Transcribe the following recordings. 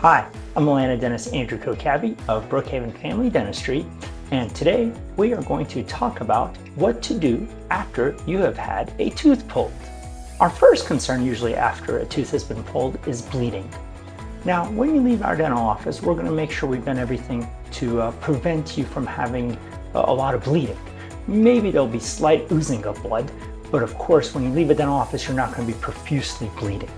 Hi, I'm Atlanta dentist Andrew Kokabi of Brookhaven Family Dentistry, and today we are going to talk about what to do after you have had a tooth pulled. Our first concern usually after a tooth has been pulled is bleeding. Now, when you leave our dental office, we're going to make sure we've done everything to prevent you from having a lot of bleeding. Maybe there'll be slight oozing of blood, but of course, when you leave a dental office, you're not going to be profusely bleeding.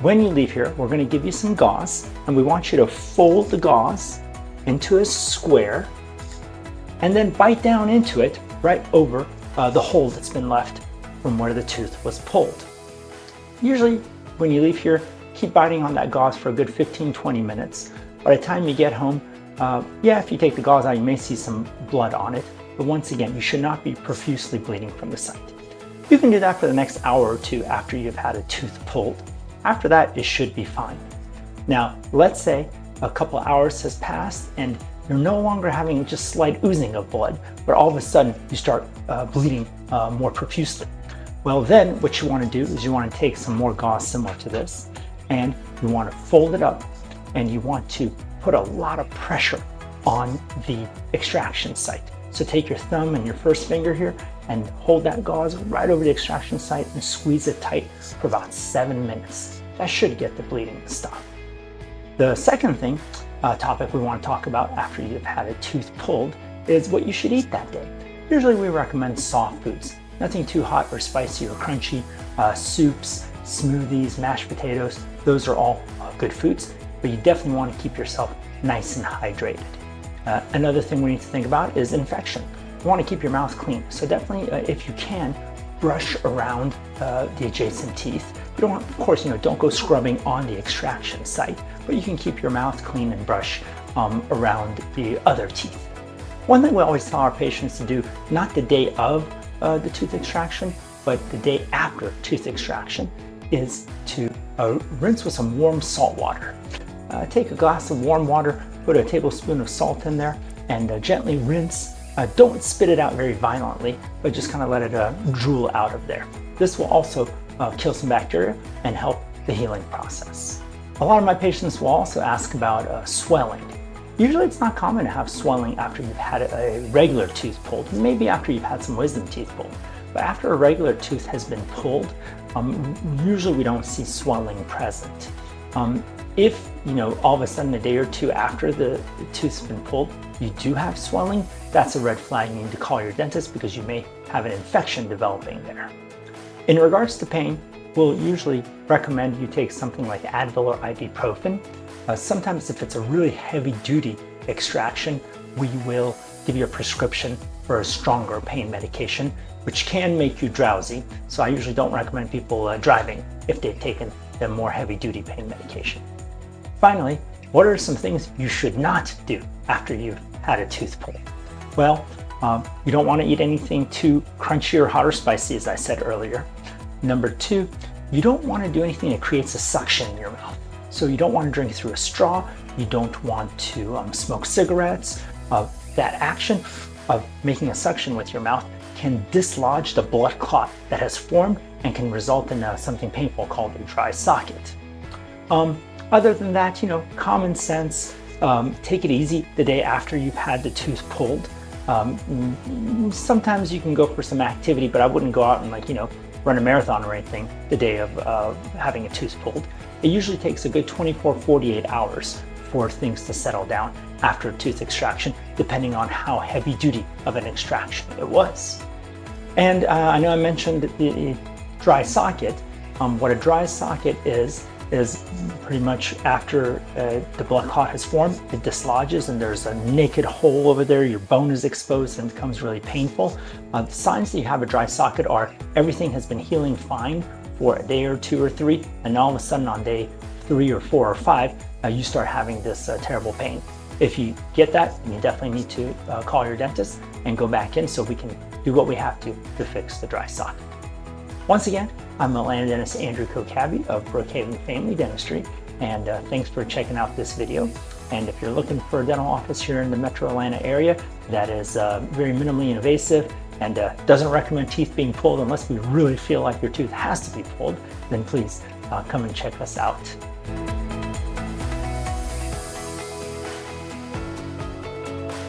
When you leave here, we're going to give you some gauze, and we want you to fold the gauze into a square and then bite down into it right over the hole that's been left from where the tooth was pulled. Usually, when you leave here, keep biting on that gauze for a good 15-20 minutes. By the time you get home, if you take the gauze out, you may see some blood on it, but once again, you should not be profusely bleeding from the site. You can do that for the next hour or two after you've had a tooth pulled. After that, it should be fine. Now, let's say a couple hours has passed and you're no longer having just slight oozing of blood, but all of a sudden you start bleeding more profusely. Well, then what you want to do is you want to take some more gauze similar to this, and you want to fold it up, and you want to put a lot of pressure on the extraction site. So take your thumb and your first finger here and hold that gauze right over the extraction site and squeeze it tight for about 7 minutes. That should get the bleeding to stop. The second topic we want to talk about after you've had a tooth pulled is what you should eat that day. Usually we recommend soft foods, nothing too hot or spicy or crunchy. Soups, smoothies, mashed potatoes, those are all good foods, but you definitely want to keep yourself nice and hydrated. Another thing we need to think about is infection. You want to keep your mouth clean, so definitely, if you can, brush around the adjacent teeth. You don't, of course, don't go scrubbing on the extraction site, but you can keep your mouth clean and brush around the other teeth. One thing we always tell our patients to do, not the day of the tooth extraction, but the day after tooth extraction, is to rinse with some warm salt water. Take a glass of warm water, put a tablespoon of salt in there, and gently rinse. Don't spit it out very violently, but just kind of let it drool out of there. This will also kill some bacteria and help the healing process. A lot of my patients will also ask about swelling. Usually it's not common to have swelling after you've had a regular tooth pulled, maybe after you've had some wisdom teeth pulled. But after a regular tooth has been pulled, usually we don't see swelling present. If all of a sudden a day or two after the tooth's been pulled, you do have swelling, that's a red flag. You need to call your dentist because you may have an infection developing there. In regards to pain, we'll usually recommend you take something like Advil or ibuprofen. Sometimes if it's a really heavy duty extraction, we will give you a prescription for a stronger pain medication, which can make you drowsy. So I usually don't recommend people driving if they've taken the more heavy duty pain medication. Finally, what are some things you should not do after you've had a tooth pulled? Well, you don't want to eat anything too crunchy or hot or spicy, as I said earlier. Number two, you don't want to do anything that creates a suction in your mouth. So you don't want to drink through a straw. You don't want to smoke cigarettes. That action of making a suction with your mouth can dislodge the blood clot that has formed and can result in something painful called a dry socket. Other than that, common sense, take it easy the day after you've had the tooth pulled. Sometimes you can go for some activity, but I wouldn't go out and run a marathon or anything the day of having a tooth pulled. It usually takes a good 24-48 hours for things to settle down after a tooth extraction, depending on how heavy duty of an extraction it was. And I know I mentioned the dry socket. What a dry socket is pretty much after the blood clot has formed, it dislodges and there's a naked hole over there, your bone is exposed and it becomes really painful. The signs that you have a dry socket are everything has been healing fine for a day or two or three, and all of a sudden on day 3 or 4 or 5, you start having this terrible pain. If you get that, then you definitely need to call your dentist and go back in so we can do what we have to fix the dry socket. Once again, I'm Atlanta dentist Andrew Kokabi of Brookhaven Family Dentistry, and thanks for checking out this video. And if you're looking for a dental office here in the Metro Atlanta area that is very minimally invasive and doesn't recommend teeth being pulled unless we really feel like your tooth has to be pulled, then please come and check us out.